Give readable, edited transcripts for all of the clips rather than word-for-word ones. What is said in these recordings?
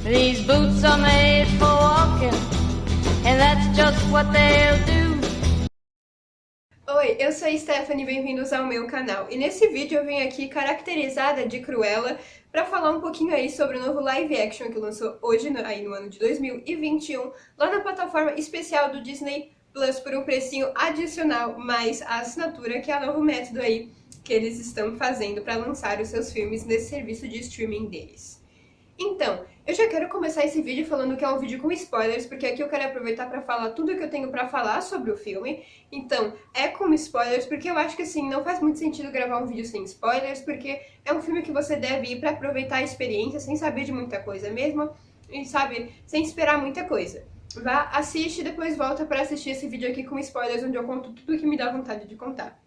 These boots are made for walking, and that's just what they'll do. Oi, eu sou a Stephanie, bem-vindos ao meu canal. E nesse vídeo eu vim aqui caracterizada de Cruella para falar um pouquinho aí sobre o novo live action que lançou hoje, aí no ano de 2021, lá na plataforma especial do Disney Plus por um precinho adicional, mais a assinatura, que é o novo método aí que eles estão fazendo para lançar os seus filmes nesse serviço de streaming deles. Então, eu já quero começar esse vídeo falando que é um vídeo com spoilers, porque aqui eu quero aproveitar para falar tudo que eu tenho para falar sobre o filme. Então, é com spoilers, porque eu acho que assim, não faz muito sentido gravar um vídeo sem spoilers, porque é um filme que você deve ir para aproveitar a experiência sem saber de muita coisa mesmo, e sabe, sem esperar muita coisa. Vá, assiste e depois volta para assistir esse vídeo aqui com spoilers, onde eu conto tudo que me dá vontade de contar.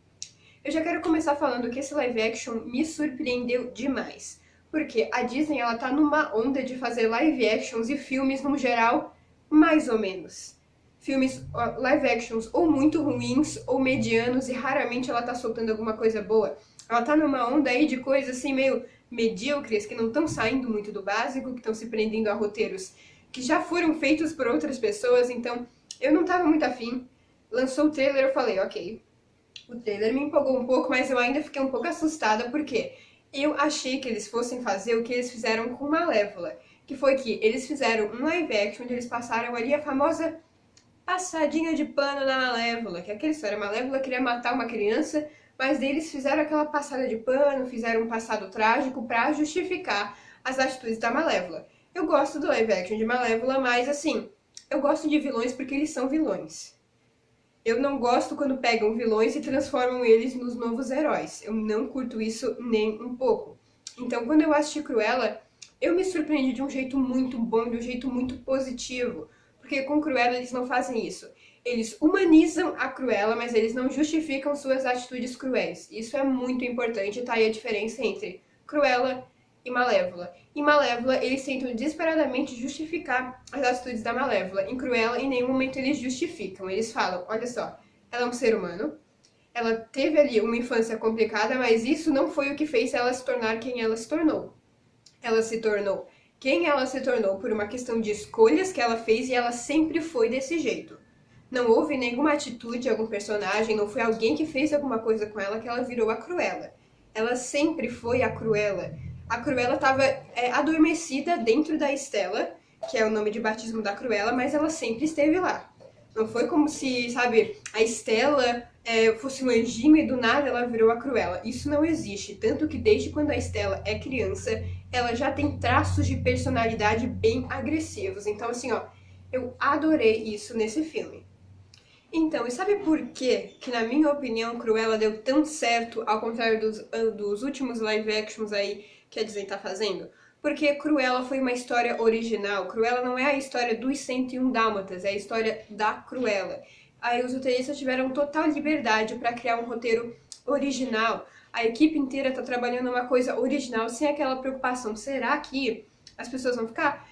Eu já quero começar falando que esse live action me surpreendeu demais. Porque a Disney, ela tá numa onda de fazer live actions e filmes, no geral, mais ou menos. Filmes live actions ou muito ruins, ou medianos, e raramente ela tá soltando alguma coisa boa. Ela tá numa onda aí de coisas assim meio medíocres, que não estão saindo muito do básico, que estão se prendendo a roteiros que já foram feitos por outras pessoas, então eu não tava muito afim. Lançou o trailer, eu falei, ok. O trailer me empolgou um pouco, mas eu ainda fiquei um pouco assustada, porque eu achei que eles fossem fazer o que eles fizeram com Malévola, que foi que eles fizeram um live action onde eles passaram ali a famosa passadinha de pano na Malévola, que é aquela história, a Malévola queria matar uma criança, mas daí eles fizeram aquela passada de pano, fizeram um passado trágico pra justificar as atitudes da Malévola. Eu gosto do live action de Malévola, mas assim, eu gosto de vilões porque eles são vilões. Eu não gosto quando pegam vilões e transformam eles nos novos heróis. Eu não curto isso nem um pouco. Então, quando eu assisti Cruella, eu me surpreendi de um jeito muito bom, de um jeito muito positivo. Porque com Cruella eles não fazem isso. Eles humanizam a Cruella, mas eles não justificam suas atitudes cruéis. Isso é muito importante, tá aí a diferença entre Cruella e Malévola. Em Malévola, eles tentam desesperadamente justificar as atitudes da Malévola. Em Cruella, em nenhum momento eles justificam. Eles falam, olha só, ela é um ser humano, ela teve ali uma infância complicada, mas isso não foi o que fez ela se tornar quem ela se tornou. Ela se tornou quem ela se tornou por uma questão de escolhas que ela fez e ela sempre foi desse jeito. Não houve nenhuma atitude de algum personagem, não foi alguém que fez alguma coisa com ela que ela virou a Cruella. Ela sempre foi a Cruella. A Cruella estava adormecida dentro da Estela, que é o nome de batismo da Cruella, mas ela sempre esteve lá. Não foi como se, sabe, a Estela fosse um anjinho e do nada ela virou a Cruella. Isso não existe, tanto que desde quando a Estela é criança, ela já tem traços de personalidade bem agressivos. Então, assim, ó, eu adorei isso nesse filme. Então, e sabe por quê que, na minha opinião, Cruella deu tão certo, ao contrário dos últimos live actions aí que a Disney tá fazendo? Porque Cruella foi uma história original. Cruella não é a história dos 101 Dálmatas, é a história da Cruella. Aí os roteiristas tiveram total liberdade para criar um roteiro original. A equipe inteira tá trabalhando uma coisa original, sem aquela preocupação. Será que as pessoas vão ficar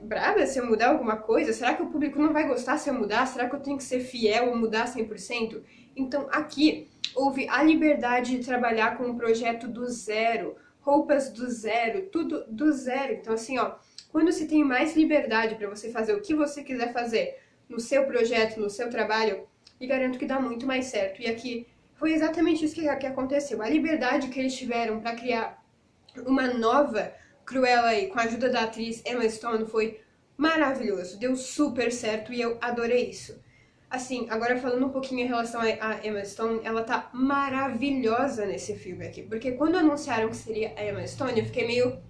brava se eu mudar alguma coisa? Será que o público não vai gostar se eu mudar? Será que eu tenho que ser fiel ou mudar 100%? Então aqui houve a liberdade de trabalhar com um projeto do zero, roupas do zero, tudo do zero. Então assim, ó, quando se tem mais liberdade para você fazer o que você quiser fazer no seu projeto, no seu trabalho, e garanto que dá muito mais certo. E aqui foi exatamente isso que aconteceu. A liberdade que eles tiveram para criar uma nova Cruella aí, com a ajuda da atriz Emma Stone, foi maravilhoso, deu super certo e eu adorei isso. Assim, agora falando um pouquinho em relação a Emma Stone, ela tá maravilhosa nesse filme aqui, porque quando anunciaram que seria a Emma Stone, eu fiquei meio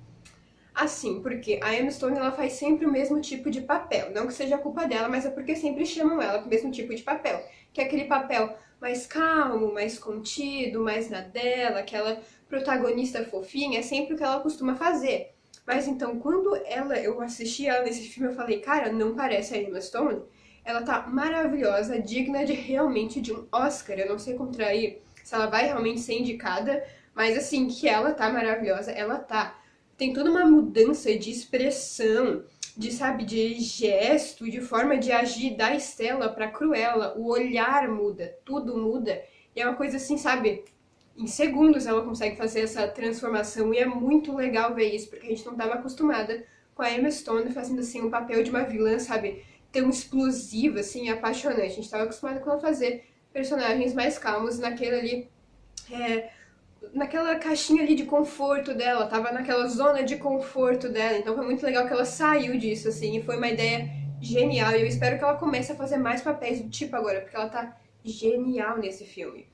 assim, porque a Emma Stone, ela faz sempre o mesmo tipo de papel, não que seja culpa dela, mas é porque sempre chamam ela com o mesmo tipo de papel, que é aquele papel mais calmo, mais contido, mais na dela, aquela protagonista fofinha, é sempre o que ela costuma fazer. Mas então, quando eu assisti ela nesse filme, eu falei, cara, não parece a Emma Stone? Ela tá maravilhosa, digna de realmente de um Oscar. Eu não sei contrair se ela vai realmente ser indicada, mas assim, que ela tá maravilhosa, ela tá. Tem toda uma mudança de expressão, sabe, de gesto, de forma de agir da Estela pra Cruella. O olhar muda, tudo muda. E é uma coisa assim, sabe, em segundos ela consegue fazer essa transformação e é muito legal ver isso, porque a gente não estava acostumada com a Emma Stone fazendo, assim, um papel de uma vilã, sabe, tão explosiva, assim, apaixonante. A gente tava acostumado com ela fazer personagens mais calmos naquele ali, naquela caixinha ali de conforto dela, tava naquela zona de conforto dela, então foi muito legal que ela saiu disso, assim, e foi uma ideia genial, e eu espero que ela comece a fazer mais papéis do tipo agora, porque ela tá genial nesse filme.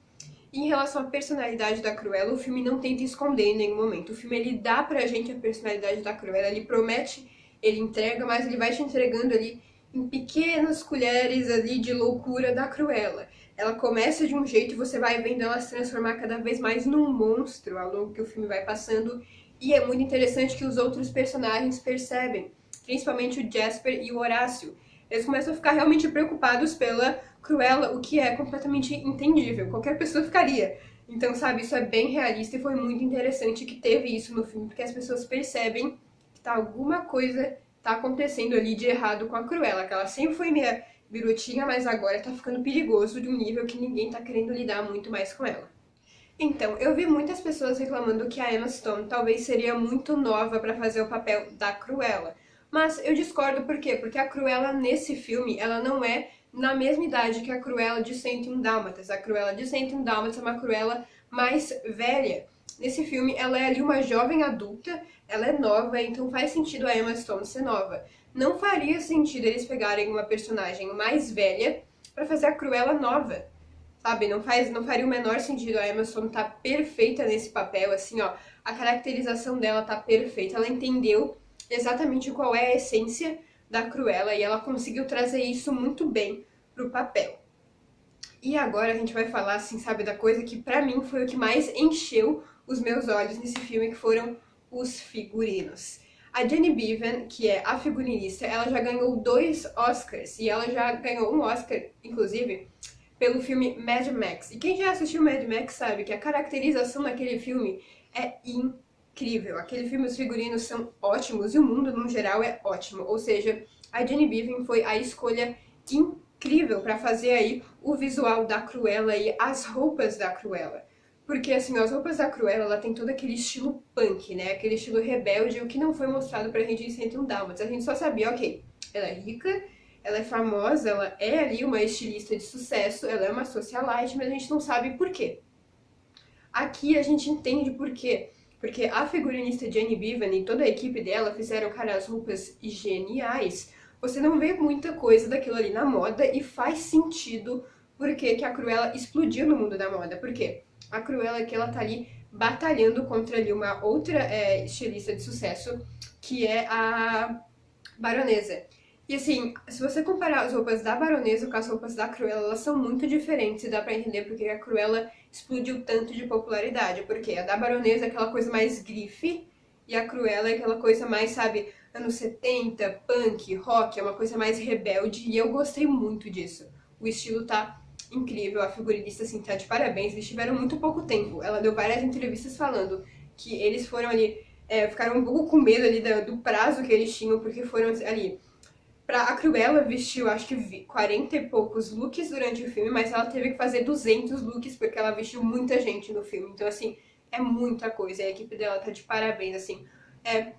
E em relação à personalidade da Cruella, o filme não tenta esconder em nenhum momento. O filme, ele dá pra gente a personalidade da Cruella, ele promete, ele entrega, mas ele vai te entregando ali em pequenas colheres ali de loucura da Cruella. Ela começa de um jeito e você vai vendo ela se transformar cada vez mais num monstro ao longo que o filme vai passando. E é muito interessante que os outros personagens percebem, principalmente o Jasper e o Horácio. Eles começam a ficar realmente preocupados pela Cruella, o que é completamente entendível. Qualquer pessoa ficaria. Então, sabe, isso é bem realista e foi muito interessante que teve isso no filme, porque as pessoas percebem que alguma coisa tá acontecendo ali de errado com a Cruella, que ela sempre foi meio birutinha, mas agora tá ficando perigoso de um nível que ninguém tá querendo lidar muito mais com ela. Então, eu vi muitas pessoas reclamando que a Emma Stone talvez seria muito nova pra fazer o papel da Cruella. Mas eu discordo por quê? Porque a Cruella nesse filme, ela não é na mesma idade que a Cruella de 101 Dálmatas. A Cruella de 101 Dálmatas é uma Cruella mais velha. Nesse filme, ela é ali uma jovem adulta, ela é nova, então faz sentido a Emma Stone ser nova. Não faria sentido eles pegarem uma personagem mais velha pra fazer a Cruella nova, sabe? Não faria o menor sentido. A Emma Stone tá perfeita nesse papel, assim, ó. A caracterização dela tá perfeita, ela entendeu exatamente qual é a essência da Cruella e ela conseguiu trazer isso muito bem pro papel. E agora a gente vai falar, assim, sabe, da coisa que pra mim foi o que mais encheu os meus olhos nesse filme, que foram os figurinos. A Jenny Beavan, que é a figurinista, ela já ganhou 2 Oscars, e ela já ganhou um Oscar, inclusive, pelo filme Mad Max. E quem já assistiu Mad Max sabe que a caracterização daquele filme é incrível. Aquele filme, os figurinos são ótimos, e o mundo, no geral, é ótimo. Ou seja, a Jenny Beavan foi a escolha incrível para fazer aí o visual da Cruella e as roupas da Cruella. Porque, assim, as roupas da Cruella, ela tem todo aquele estilo punk, né? Aquele estilo rebelde, o que não foi mostrado pra gente em 101 Dálmatas. A gente só sabia, ok, ela é rica, ela é famosa, ela é ali uma estilista de sucesso, ela é uma socialite, mas a gente não sabe por quê. Aqui a gente entende por quê. Porque a figurinista Jenny Beavan e toda a equipe dela fizeram, cara, as roupas geniais. Você não vê muita coisa daquilo ali na moda e faz sentido porque que a Cruella explodiu no mundo da moda. Por quê? A Cruella que ela tá ali batalhando contra ali uma outra estilista de sucesso, que é a Baronesa. E assim, se você comparar as roupas da Baronesa com as roupas da Cruella, elas são muito diferentes e dá pra entender porque a Cruella explodiu tanto de popularidade. Porque a da Baronesa é aquela coisa mais grife e a Cruella é aquela coisa mais, sabe, anos 70, punk, rock, é uma coisa mais rebelde e eu gostei muito disso. O estilo tá incrível, a figurinista, assim, tá de parabéns, eles tiveram muito pouco tempo. Ela deu várias entrevistas falando que eles foram ali, ficaram um pouco com medo ali do prazo que eles tinham, porque foram ali. A Cruella vestiu, acho que 40 e poucos looks durante o filme, mas ela teve que fazer 200 looks, porque ela vestiu muita gente no filme. Então, assim, é muita coisa, a equipe dela tá de parabéns, assim. É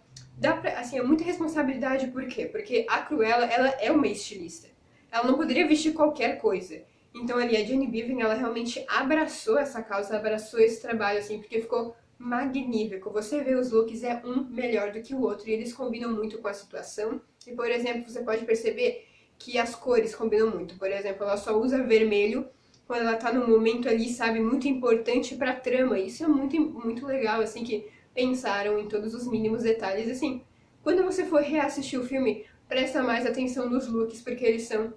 muita responsabilidade, por quê? Porque a Cruella, ela é uma estilista. Ela não poderia vestir qualquer coisa. Então ali a Jenny Beavan, ela realmente abraçou essa causa, abraçou esse trabalho, assim, porque ficou magnífico. Você vê os looks, é um melhor do que o outro, e eles combinam muito com a situação. E, por exemplo, você pode perceber que as cores combinam muito. Por exemplo, ela só usa vermelho quando ela tá num momento ali, sabe, muito importante pra trama. Isso é muito, muito legal, assim, que pensaram em todos os mínimos detalhes. Assim, quando você for reassistir o filme, presta mais atenção nos looks, porque eles são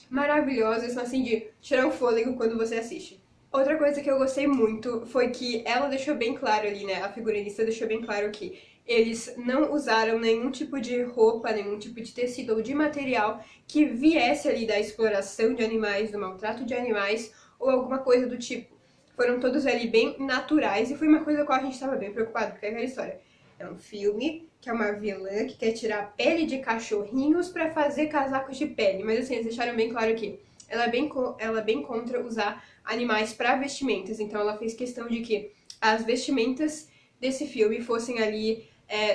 maravilhosos, são assim de tirar o fôlego quando você assiste. Outra coisa que eu gostei muito foi que ela deixou bem claro ali, né, a figurinista deixou bem claro que eles não usaram nenhum tipo de roupa, nenhum tipo de tecido ou de material que viesse ali da exploração de animais, do maltrato de animais ou alguma coisa do tipo. Foram todos ali bem naturais e foi uma coisa com a qual a gente estava bem preocupado, porque é aquela história. É um filme que é uma vilã que quer tirar a pele de cachorrinhos pra fazer casacos de pele. Mas assim, eles deixaram bem claro que ela é bem contra usar animais pra vestimentas. Então ela fez questão de que as vestimentas desse filme fossem ali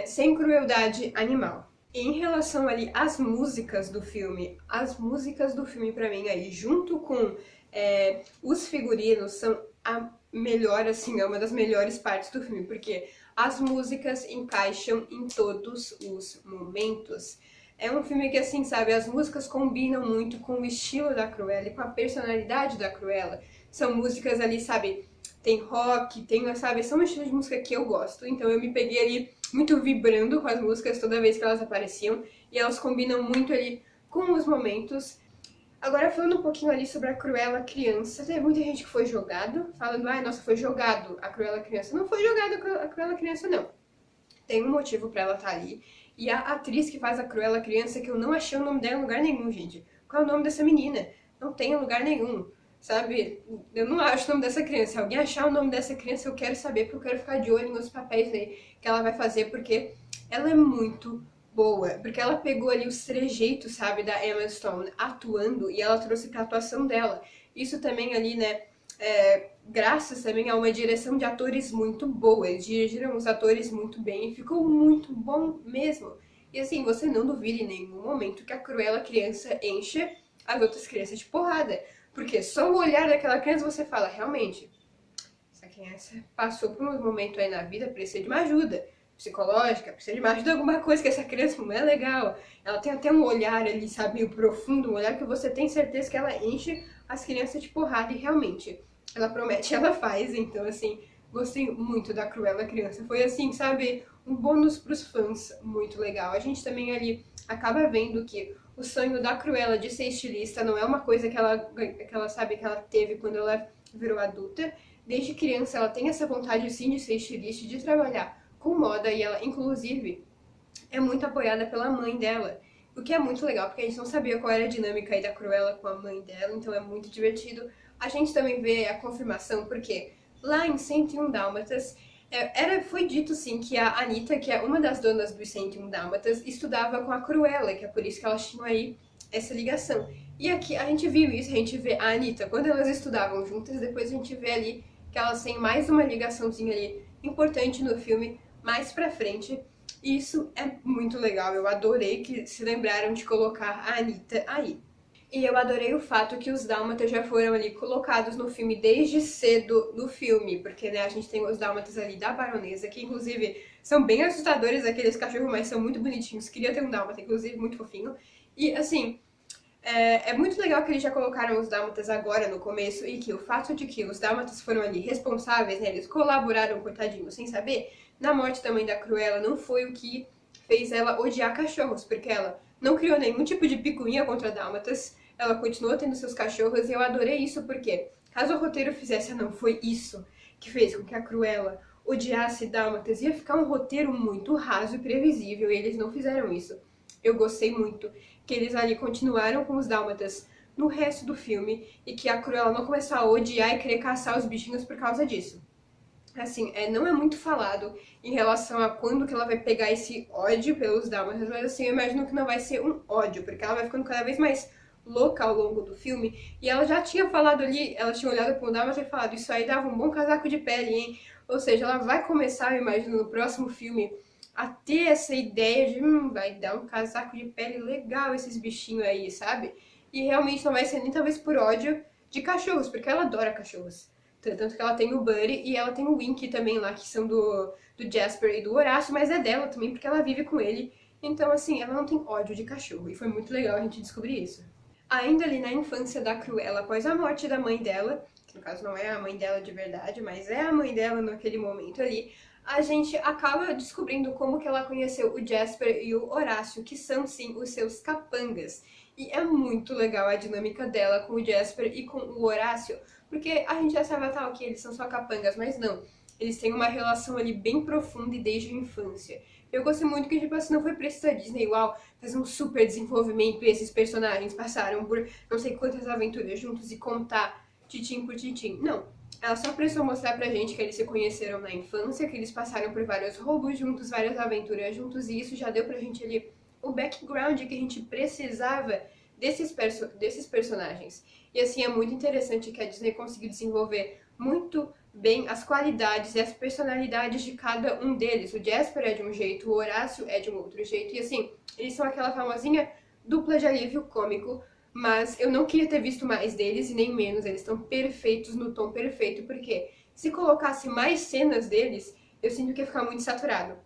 sem crueldade animal. Em relação ali às músicas do filme, as músicas do filme pra mim aí, junto com os figurinos, são a melhor, assim, é uma das melhores partes do filme, porque as músicas encaixam em todos os momentos. É um filme que, assim, sabe, as músicas combinam muito com o estilo da Cruella e com a personalidade da Cruella. São músicas ali, sabe, tem rock, tem, sabe, são um estilo de música que eu gosto, então eu me peguei ali muito vibrando com as músicas toda vez que elas apareciam, e elas combinam muito ali com os momentos. Agora, falando um pouquinho ali sobre a Cruella criança, teve muita gente que foi jogado, falando, ai, nossa, foi jogado a Cruella criança. Não foi jogado a Cruella criança, não. Tem um motivo pra ela estar ali. E a atriz que faz a Cruella criança, que eu não achei o nome dela em lugar nenhum, gente. Qual é o nome dessa menina? Não tem em lugar nenhum, sabe? Eu não acho o nome dessa criança. Se alguém achar o nome dessa criança, eu quero saber, porque eu quero ficar de olho nos papéis aí que ela vai fazer, porque ela é muito boa, porque ela pegou ali os trejeitos, sabe, da Emma Stone atuando e ela trouxe pra atuação dela. Isso também ali, né, graças também a uma direção de atores muito boa. Eles dirigiram os atores muito bem e ficou muito bom mesmo. E assim, você não duvide em nenhum momento que a Cruella criança enche as outras crianças de porrada. Porque só o olhar daquela criança você fala, realmente, essa criança passou por um momento aí na vida, precisa de uma ajuda psicológica, precisa de mais de alguma coisa, que essa criança não é legal. Ela tem até um olhar ali, sabe, meio profundo, um olhar que você tem certeza que ela enche as crianças de porrada, e realmente, ela promete, ela faz. Então, assim, gostei muito da Cruella criança. Foi, assim, sabe, um bônus pros fãs muito legal. A gente também ali acaba vendo que o sonho da Cruella de ser estilista não é uma coisa que ela sabe, que ela teve quando ela virou adulta. Desde criança ela tem essa vontade, sim, de ser estilista, de trabalhar com moda, e ela, inclusive, é muito apoiada pela mãe dela, o que é muito legal, porque a gente não sabia qual era a dinâmica aí da Cruella com a mãe dela, então é muito divertido. A gente também vê a confirmação, porque lá em 101 Dálmatas, foi dito, sim, que a Anitta, que é uma das donas dos 101 Dálmatas, estudava com a Cruella, que é por isso que elas tinham aí essa ligação. E aqui a gente viu isso, a gente vê a Anitta, quando elas estudavam juntas, depois a gente vê ali que elas têm mais uma ligaçãozinha ali importante no filme, mais pra frente. E isso é muito legal, eu adorei que se lembraram de colocar a Anitta aí. E eu adorei o fato que os dálmatas já foram ali colocados no filme desde cedo no filme, porque, né, a gente tem os dálmatas ali da baronesa, que inclusive são bem assustadores, aqueles cachorros, mas são muito bonitinhos. Queria ter um dálmata, inclusive, muito fofinho. E, assim, é muito legal que eles já colocaram os dálmatas agora no começo, e que o fato de que os dálmatas foram ali responsáveis, né, eles colaboraram, coitadinho, sem saber, na morte também da Cruella, não foi o que fez ela odiar cachorros, porque ela não criou nenhum tipo de picuinha contra dálmatas, ela continuou tendo seus cachorros, e eu adorei isso porque, caso o roteiro fizesse, não foi isso que fez com que a Cruella odiasse dálmatas, ia ficar um roteiro muito raso e previsível, e eles não fizeram isso. Eu gostei muito que eles ali continuaram com os dálmatas no resto do filme, e que a Cruella não começou a odiar e querer caçar os bichinhos por causa disso. Assim, não é muito falado em relação a quando que ela vai pegar esse ódio pelos dálmatas, mas assim, eu imagino que não vai ser um ódio, porque ela vai ficando cada vez mais louca ao longo do filme, e ela já tinha falado ali, ela tinha olhado pro dálmata e falado, isso aí dava um bom casaco de pele, hein? Ou seja, ela vai começar, eu imagino, no próximo filme, a ter essa ideia de, vai dar um casaco de pele legal esses bichinhos aí, sabe? E realmente não vai ser nem talvez por ódio de cachorros, porque ela adora cachorros. Tanto que ela tem o Buddy e ela tem o Winky também lá, que são do Jasper e do Horácio, mas é dela também, porque ela vive com ele. Então, assim, ela não tem ódio de cachorro, e foi muito legal a gente descobrir isso. Ainda ali na infância da Cruella, após a morte da mãe dela, que no caso não é a mãe dela de verdade, mas é a mãe dela naquele momento ali, a gente acaba descobrindo como que ela conheceu o Jasper e o Horácio, que são, sim, os seus capangas. E é muito legal a dinâmica dela com o Jasper e com o Horácio, porque a gente já sabe, tá, ok, eles são só capangas, mas não. Eles têm uma relação ali bem profunda e desde a infância. Eu gostei muito que, tipo assim, não foi preciso a Disney, uau, fazer um super desenvolvimento e esses personagens passaram por não sei quantas aventuras juntos e contar titim por titim. Não. Ela só precisou mostrar pra gente que eles se conheceram na infância, que eles passaram por vários roubos juntos, várias aventuras juntos, e isso já deu pra gente ali o background que a gente precisava desses personagens. E assim, é muito interessante que a Disney conseguiu desenvolver muito bem as qualidades e as personalidades de cada um deles. O Jasper é de um jeito, o Horácio é de um outro jeito, e assim, Eles são aquela famosinha dupla de alívio cômico, mas eu não queria ter visto mais deles e nem menos. Eles estão perfeitos, no tom perfeito, porque se colocasse mais cenas deles, eu sinto que ia ficar muito saturado.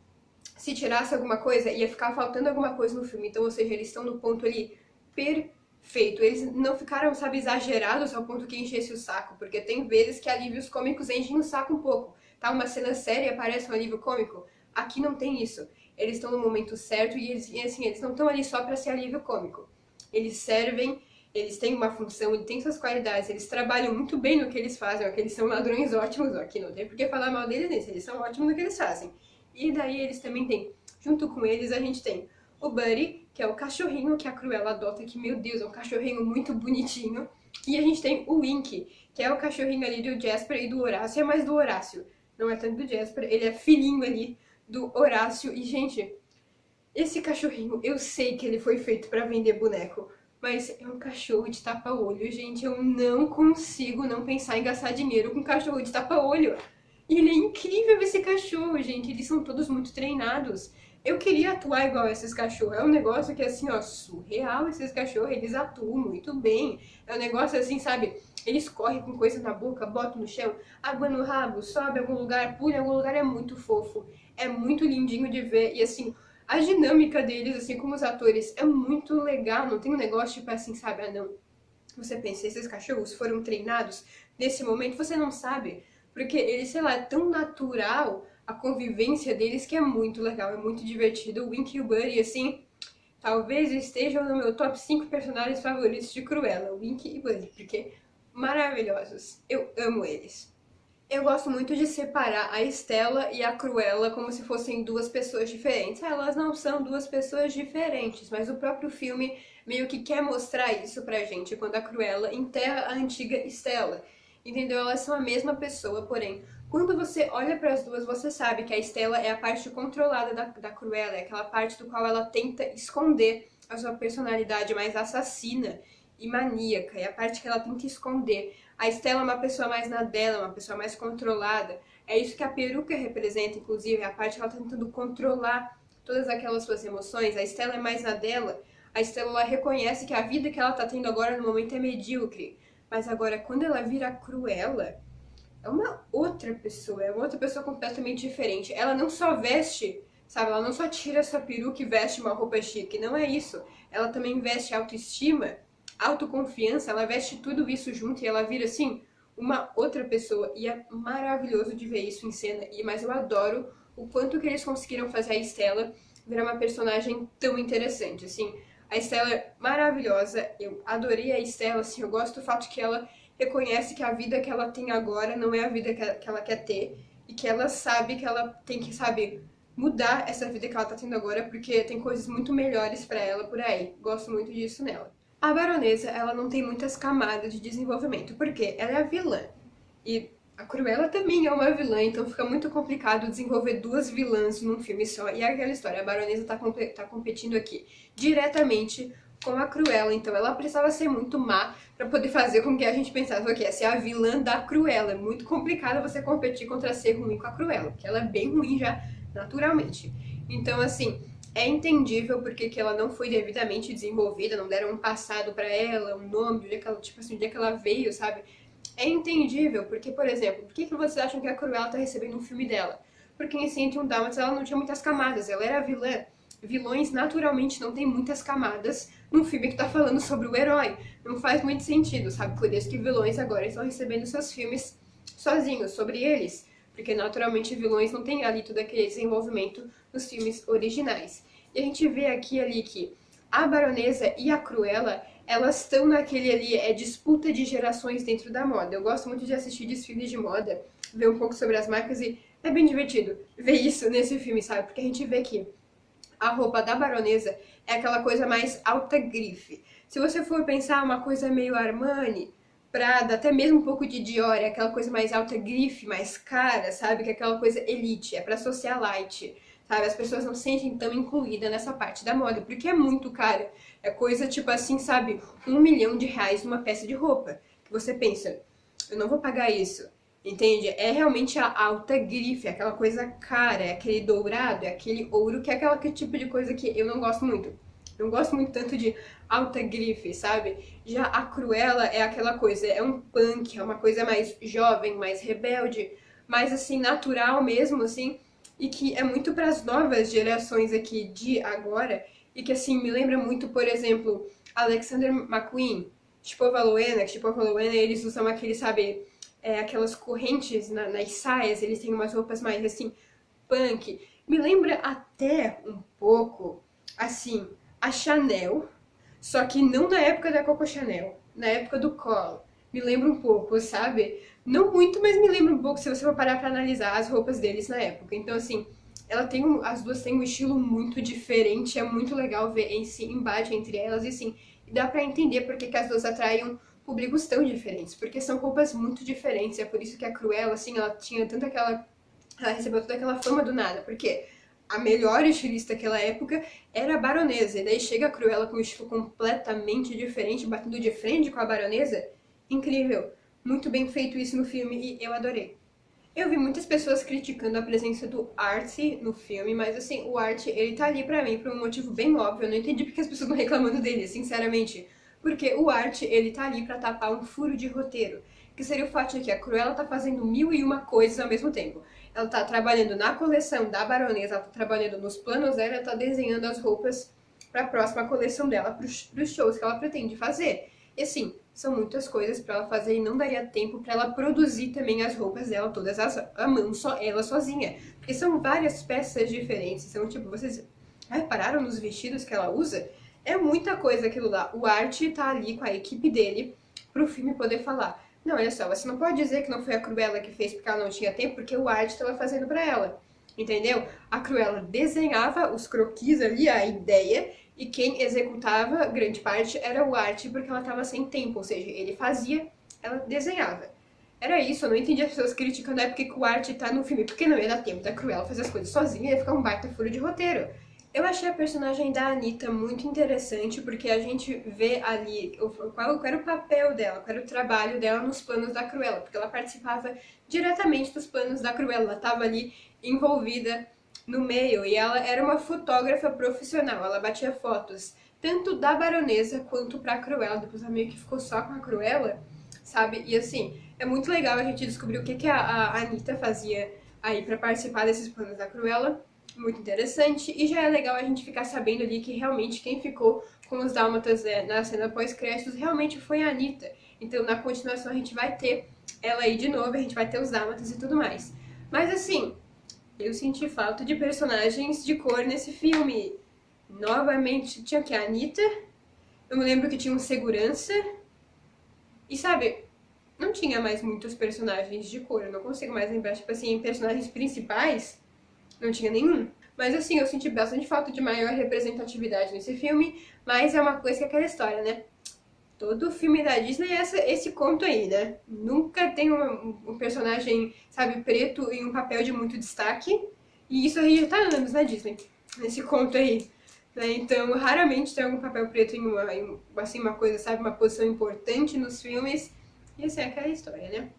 Se tirasse alguma coisa, ia ficar faltando alguma coisa no filme. Então, ou seja, eles estão no ponto ali perfeito. Eles não ficaram, sabe, exagerados ao ponto que enchesse o saco, porque tem vezes que alívios cômicos enchem o saco um pouco. Tá uma cena séria e aparece um alívio cômico. Aqui não tem isso. Eles estão no momento certo e assim, eles não estão ali só pra ser alívio cômico. Eles servem, eles têm uma função, eles têm suas qualidades, eles trabalham muito bem no que eles fazem, ó, que eles são ladrões ótimos, ó, aqui não tem por que falar mal deles nisso, eles são ótimos no que eles fazem. E daí eles também têm, junto com eles, a gente tem o Buddy, que é o cachorrinho que a Cruella adota, que, meu Deus, é um cachorrinho muito bonitinho. E a gente tem o Wink, que é o cachorrinho ali do Jasper e do Horácio, é mais do Horácio, não é tanto do Jasper, ele é filhinho ali do Horácio. E, gente, esse cachorrinho, eu sei que ele foi feito pra vender boneco, mas é um cachorro de tapa-olho, gente. Eu não consigo não pensar em gastar dinheiro com cachorro de tapa-olho. E ele é incrível, esse cachorro, gente. Eles são todos muito treinados. Eu queria atuar igual esses cachorros. É um negócio que, assim, ó, surreal esses cachorros. Eles atuam muito bem. É um negócio assim, sabe? Eles correm com coisa na boca, botam no chão, água no rabo, sobe em algum lugar, pula em algum lugar. É muito fofo. É muito lindinho de ver. E, assim, a dinâmica deles, assim, como os atores, é muito legal. Não tem um negócio, tipo assim, sabe? Ah, não. Você pensa, esses cachorros foram treinados nesse momento? Você não sabe. Porque eles, sei lá, é tão natural a convivência deles que é muito legal, é muito divertido. O Wink e o Buddy, assim, talvez estejam no meu top 5 personagens favoritos de Cruella, o Wink e Buddy, porque maravilhosos. Eu amo eles. Eu gosto muito de separar a Stella e a Cruella como se fossem duas pessoas diferentes. Elas não são duas pessoas diferentes, mas o próprio filme meio que quer mostrar isso pra gente quando a Cruella enterra a antiga Stella. Entendeu? Elas são a mesma pessoa, porém, quando você olha para as duas, você sabe que a Stella é a parte controlada da Cruella, é aquela parte do qual ela tenta esconder a sua personalidade mais assassina e maníaca, é a parte que ela tenta esconder. A Stella é uma pessoa mais na dela, uma pessoa mais controlada. É isso que a peruca representa, inclusive, é a parte que ela tá tentando controlar todas aquelas suas emoções. A Stella é mais na dela. A Stella, ela reconhece que a vida que ela tá tendo agora no momento é medíocre. Mas agora, quando ela vira Cruella, é uma outra pessoa, é uma outra pessoa completamente diferente. Ela não só veste, sabe, ela não só tira essa peruca e veste uma roupa chique, não é isso. Ela também veste autoestima, autoconfiança, ela veste tudo isso junto e ela vira, assim, uma outra pessoa. E é maravilhoso de ver isso em cena, mas eu adoro o quanto que eles conseguiram fazer a Stella virar uma personagem tão interessante, assim. A Stella é maravilhosa, eu adorei a Stella, assim, eu gosto do fato que ela reconhece que a vida que ela tem agora não é a vida que ela quer ter e que ela sabe que ela tem que, sabe, mudar essa vida que ela tá tendo agora porque tem coisas muito melhores pra ela por aí. Gosto muito disso nela. A Baronesa, ela não tem muitas camadas de desenvolvimento, porque ela é a vilã. E a Cruella também é uma vilã, então fica muito complicado desenvolver duas vilãs num filme só. E é aquela história, a Baronesa tá competindo aqui diretamente com a Cruella, então ela precisava ser muito má pra poder fazer com que a gente pensasse, ok, essa é a vilã da Cruella. É muito complicado você competir contra ser ruim com a Cruella, porque ela é bem ruim já naturalmente. Então, assim, é entendível porque que ela não foi devidamente desenvolvida, não deram um passado pra ela, um nome, onde é que ela, tipo assim, onde é que ela veio, sabe? É entendível, porque, por exemplo, por que vocês acham que a Cruella tá recebendo um filme dela? Porque em 101 Dálmatas ela não tinha muitas camadas, ela era vilã. Vilões naturalmente não tem muitas camadas num filme que tá falando sobre o herói. Não faz muito sentido, sabe? Por isso que vilões agora estão recebendo seus filmes sozinhos, sobre eles. Porque naturalmente vilões não tem ali todo aquele desenvolvimento nos filmes originais. E a gente vê aqui ali que a Baronesa e a Cruella, elas estão naquele ali, disputa de gerações dentro da moda. Eu gosto muito de assistir desfiles de moda, ver um pouco sobre as marcas e é bem divertido ver isso nesse filme, sabe? Porque a gente vê que a roupa da Baronesa é aquela coisa mais alta grife. Se você for pensar uma coisa meio Armani, Prada, até mesmo um pouco de Dior, é aquela coisa mais alta grife, mais cara, sabe? Que é aquela coisa elite, é pra socialite, sabe? As pessoas não se sentem tão incluídas nessa parte da moda, porque é muito cara. É coisa tipo assim, sabe? R$1 milhão numa peça de roupa. Que você pensa, eu não vou pagar isso. Entende? É realmente a alta grife, aquela coisa cara, é aquele dourado, é aquele ouro, que é aquele tipo de coisa que eu não gosto muito. Não gosto muito tanto de alta grife, sabe? Já a Cruella é aquela coisa, é um punk, é uma coisa mais jovem, mais rebelde, mais assim, natural mesmo, assim, e que é muito para as novas gerações aqui de agora, e que assim, me lembra muito, por exemplo, Alexander McQueen, tipo a Valowena, que tipo a Valowena, eles usam aquele, sabe, aquelas correntes nas saias, eles têm umas roupas mais assim, punk. Me lembra até um pouco, assim, a Chanel, só que não na época da Coco Chanel, na época do Cole. Me lembra um pouco, sabe? Não muito, mas me lembra um pouco se você for parar pra analisar as roupas deles na época. Então, assim, as duas têm um estilo muito diferente, é muito legal ver esse embate entre elas, e assim, dá pra entender por que as duas atraem públicos tão diferentes, porque são roupas muito diferentes, é por isso que a Cruella, assim, ela tinha tanto aquela ela recebeu toda aquela fama do nada, porque a melhor estilista daquela época era a Baronesa, e daí chega a Cruella com um estilo completamente diferente, batendo de frente com a Baronesa. Incrível, muito bem feito isso no filme e eu adorei. Eu vi muitas pessoas criticando a presença do Art no filme, mas assim, o Art, ele tá ali pra mim por um motivo bem óbvio, eu não entendi porque as pessoas estão reclamando dele, sinceramente. Porque o Art, ele tá ali pra tapar um furo de roteiro, que seria o fato de que a Cruella tá fazendo 1001 coisas ao mesmo tempo. Ela tá trabalhando na coleção da Baronesa, ela tá trabalhando nos planos dela, ela tá desenhando as roupas pra próxima coleção dela, pros shows que ela pretende fazer. E assim, são muitas coisas pra ela fazer e não daria tempo pra ela produzir também as roupas dela todas à mão, só ela sozinha. Porque são várias peças diferentes, então tipo, vocês repararam nos vestidos que ela usa? É muita coisa aquilo lá. O Art tá ali com a equipe dele pro filme poder falar: não, olha só, você não pode dizer que não foi a Cruella que fez porque ela não tinha tempo, porque o Art estava fazendo pra ela. Entendeu? A Cruella desenhava os croquis ali, a ideia, e quem executava grande parte era o Art, porque ela estava sem tempo, ou seja, ele fazia, ela desenhava. Era isso, eu não entendi as pessoas criticando a época que o Art tá no filme, porque não ia dar tempo da Cruella fazer as coisas sozinha, ia ficar um baita furo de roteiro. Eu achei a personagem da Anitta muito interessante, porque a gente vê ali qual era o papel dela, qual era o trabalho dela nos planos da Cruella, porque ela participava diretamente dos planos da Cruella, ela estava ali envolvida no meio, e ela era uma fotógrafa profissional, ela batia fotos tanto da Baronesa quanto pra Cruella, depois ela meio que ficou só com a Cruella, sabe? E assim, é muito legal a gente descobrir o que a Anitta fazia aí pra participar desses planos da Cruella. Muito interessante, e já é legal a gente ficar sabendo ali que realmente quem ficou com os dálmatas na cena pós-créditos realmente foi a Anitta. Então na continuação a gente vai ter ela aí de novo, a gente vai ter os dálmatas e tudo mais. Mas assim, eu senti falta de personagens de cor nesse filme. Novamente tinha que a Anitta, eu me lembro que tinha um segurança, e sabe, não tinha mais muitos personagens de cor, eu não consigo mais lembrar, tipo assim, personagens principais. Não tinha nenhum. Mas assim, eu senti bastante falta de maior representatividade nesse filme, mas é uma coisa que é aquela história, né? Todo filme da Disney é esse conto aí, né? Nunca tem um personagem, sabe, preto em um papel de muito destaque, e isso aí já tá há anos na Disney, nesse conto aí. Né? Então, raramente tem algum papel preto assim, uma coisa, sabe, uma posição importante nos filmes, e assim, é aquela história, né?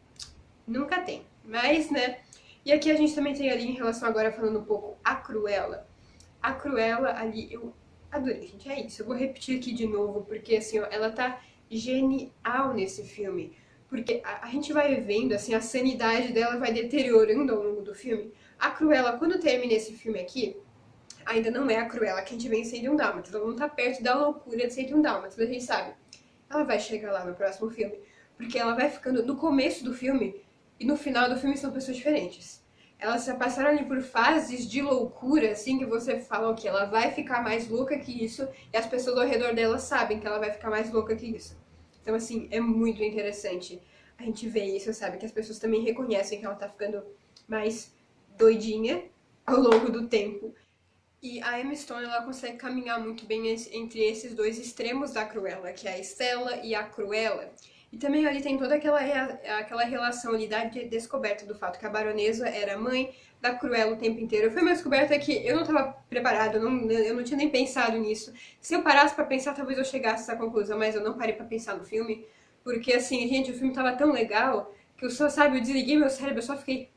Nunca tem. Mas, né? E aqui a gente também tem ali, em relação agora, falando um pouco, a Cruella. A Cruella ali, eu adorei, gente, é isso. Eu vou repetir aqui de novo, porque assim, ó, ela tá genial nesse filme. Porque a gente vai vendo, assim, a sanidade dela vai deteriorando ao longo do filme. A Cruella, quando termina esse filme aqui, ainda não é a Cruella que a gente vê em 101 Dálmatas. Ela não tá perto da loucura de 101 Dálmatas, mas a gente sabe. Ela vai chegar lá no próximo filme. Porque ela vai ficando, no começo do filme, e no final do filme são pessoas diferentes. Elas já passaram ali por fases de loucura, assim, que você fala que ela vai ficar mais louca que isso, e as pessoas ao redor dela sabem que ela vai ficar mais louca que isso. Então, assim, é muito interessante a gente ver isso, sabe? Que as pessoas também reconhecem que ela tá ficando mais doidinha ao longo do tempo. E a Emma Stone, ela consegue caminhar muito bem entre esses dois extremos da Cruella, que é a Stella e a Cruella. E também ali tem toda aquela relação ali da descoberta do fato que a Baronesa era mãe da Cruella o tempo inteiro. Foi uma descoberta que eu não estava preparada, eu não tinha nem pensado nisso. Se eu parasse pra pensar, talvez eu chegasse a essa conclusão, mas eu não parei pra pensar no filme. Porque assim, gente, o filme tava tão legal que eu só, sabe, eu desliguei meu cérebro, eu só fiquei...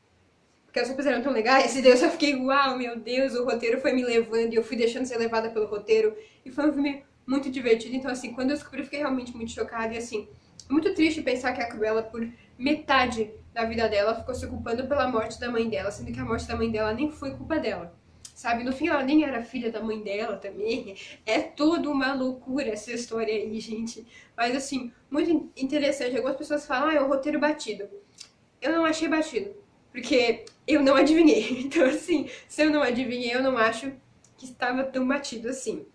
porque as roupas eram tão legais, e daí eu só fiquei, uau, meu Deus, o roteiro foi me levando, e eu fui deixando ser levada pelo roteiro, e foi um filme muito divertido. Então, assim, quando eu descobri, eu fiquei realmente muito chocada, e assim, é muito triste pensar que a Cruella, por metade da vida dela, ficou se culpando pela morte da mãe dela, sendo que a morte da mãe dela nem foi culpa dela. Sabe, no fim ela nem era filha da mãe dela também. É toda uma loucura essa história aí, gente. Mas assim, muito interessante. Algumas pessoas falam, ah, é um roteiro batido. Eu não achei batido, porque eu não adivinhei. Então assim, se eu não adivinhei, eu não acho que estava tão batido assim.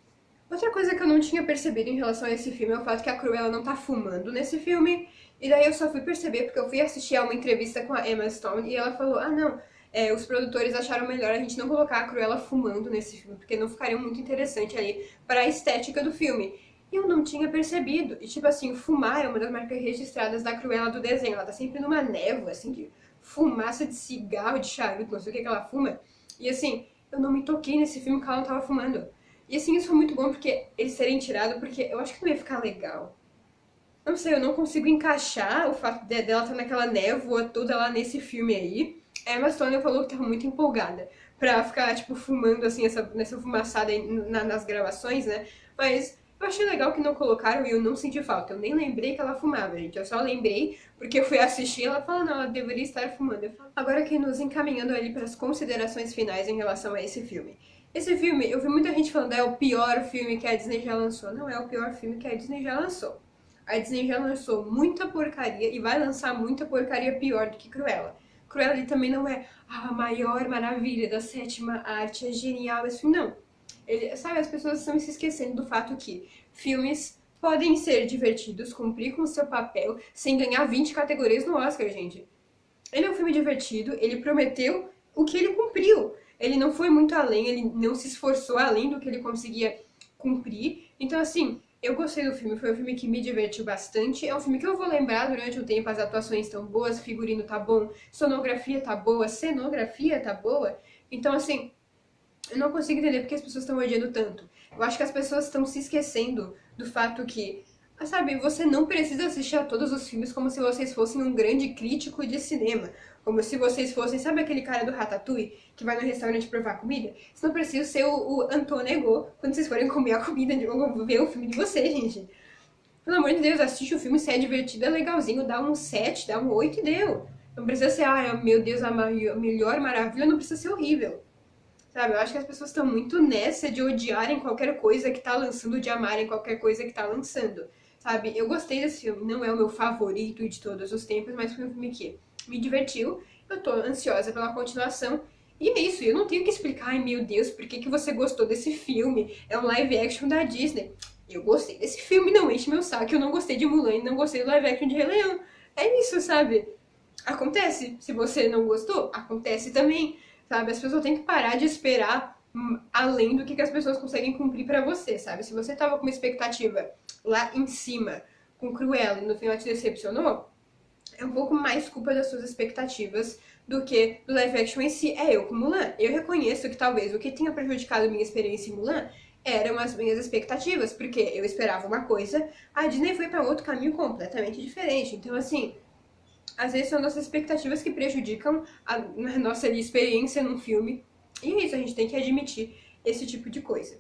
Outra coisa que eu não tinha percebido em relação a esse filme é o fato que a Cruella não tá fumando nesse filme. E daí eu só fui perceber porque eu fui assistir a uma entrevista com a Emma Stone e ela falou, ah não, os produtores acharam melhor a gente não colocar a Cruella fumando nesse filme, porque não ficaria muito interessante ali para a estética do filme. E eu não tinha percebido. E tipo assim, fumar é uma das marcas registradas da Cruella do desenho. Ela tá sempre numa névoa, assim, de fumaça de cigarro, de charuto, não sei o que ela fuma. E assim, eu não me toquei nesse filme que ela não tava fumando. E assim, isso foi muito bom porque eles terem tirado, porque eu acho que não ia ficar legal. Não sei, eu não consigo encaixar o fato dela estar naquela névoa toda lá nesse filme aí. A Emma Stone falou que tava muito empolgada pra ficar, tipo, fumando, assim, nessa fumaçada aí nas gravações, né? Mas eu achei legal que não colocaram e eu não senti falta. Eu nem lembrei que ela fumava, gente. Eu só lembrei porque eu fui assistir e ela falou, não, ela deveria estar fumando. Agora que nos encaminhando ali para as considerações finais em relação a esse filme. Esse filme, eu vi muita gente falando, é o pior filme que a Disney já lançou. Não é o pior filme que a Disney já lançou. A Disney já lançou muita porcaria e vai lançar muita porcaria pior do que Cruella. Cruella ele também não é a maior maravilha da sétima arte, é genial esse filme, não. Sabe, as pessoas estão se esquecendo do fato que filmes podem ser divertidos, cumprir com seu papel, sem ganhar 20 categorias no Oscar, gente. Ele é um filme divertido, ele prometeu o que ele cumpriu. Ele não foi muito além, ele não se esforçou além do que ele conseguia cumprir. Então, assim, eu gostei do filme, foi um filme que me divertiu bastante. É um filme que eu vou lembrar durante o tempo, as atuações estão boas, figurino tá bom, sonografia tá boa, cenografia tá boa. Então, assim, eu não consigo entender porque as pessoas estão odiando tanto. Eu acho que as pessoas estão se esquecendo do fato que, sabe, você não precisa assistir a todos os filmes como se vocês fossem um grande crítico de cinema. Como se vocês fossem, sabe aquele cara do Ratatouille que vai no restaurante provar comida? Você não precisa ser o Antoine Ego quando vocês forem comer a comida, ver o filme de vocês, gente. Pelo amor de Deus, assiste o filme, se é divertido, é legalzinho, dá um 7, dá um 8 e deu. Não precisa ser, meu Deus, a melhor maravilha, não precisa ser horrível. Sabe, eu acho que as pessoas estão muito nessa de odiarem qualquer coisa que tá lançando, de amarem qualquer coisa que tá lançando. Sabe, eu gostei desse filme, não é o meu favorito de todos os tempos, mas foi um filme que me divertiu, eu tô ansiosa pela continuação, e é isso, eu não tenho que explicar, ai meu Deus, por que você gostou desse filme, é um live action da Disney. Eu gostei desse filme, não enche meu saco, eu não gostei de Mulan e não gostei do live action de Rei Leão. É isso, sabe? Acontece, se você não gostou, acontece também, sabe? As pessoas têm que parar de esperar além do que as pessoas conseguem cumprir pra você, sabe? Se você tava com uma expectativa lá em cima, com Cruella, e no final te decepcionou, é um pouco mais culpa das suas expectativas do que do live action em si. É eu com Mulan. Eu reconheço que talvez o que tenha prejudicado minha experiência em Mulan eram as minhas expectativas, porque eu esperava uma coisa, a Disney foi para outro caminho completamente diferente. Então, assim, às vezes são nossas expectativas que prejudicam a nossa experiência num filme. E é isso, a gente tem que admitir esse tipo de coisa.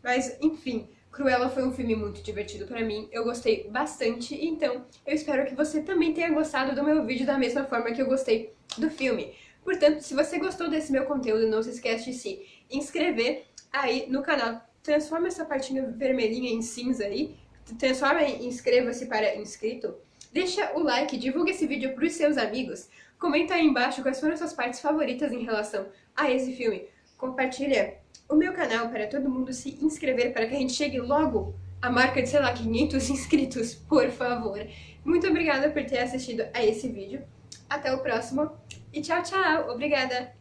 Mas, enfim, Cruella foi um filme muito divertido pra mim, eu gostei bastante, então eu espero que você também tenha gostado do meu vídeo da mesma forma que eu gostei do filme. Portanto, se você gostou desse meu conteúdo, não se esquece de se inscrever aí no canal. Transforma essa partinha vermelhinha em cinza aí, transforma em inscreva-se para inscrito. Deixa o like, divulga esse vídeo pros seus amigos, comenta aí embaixo quais foram as suas partes favoritas em relação a esse filme. Compartilha o meu canal para todo mundo se inscrever, para que a gente chegue logo à marca de, sei lá, 500 inscritos, por favor. Muito obrigada por ter assistido a esse vídeo. Até o próximo e tchau, tchau! Obrigada!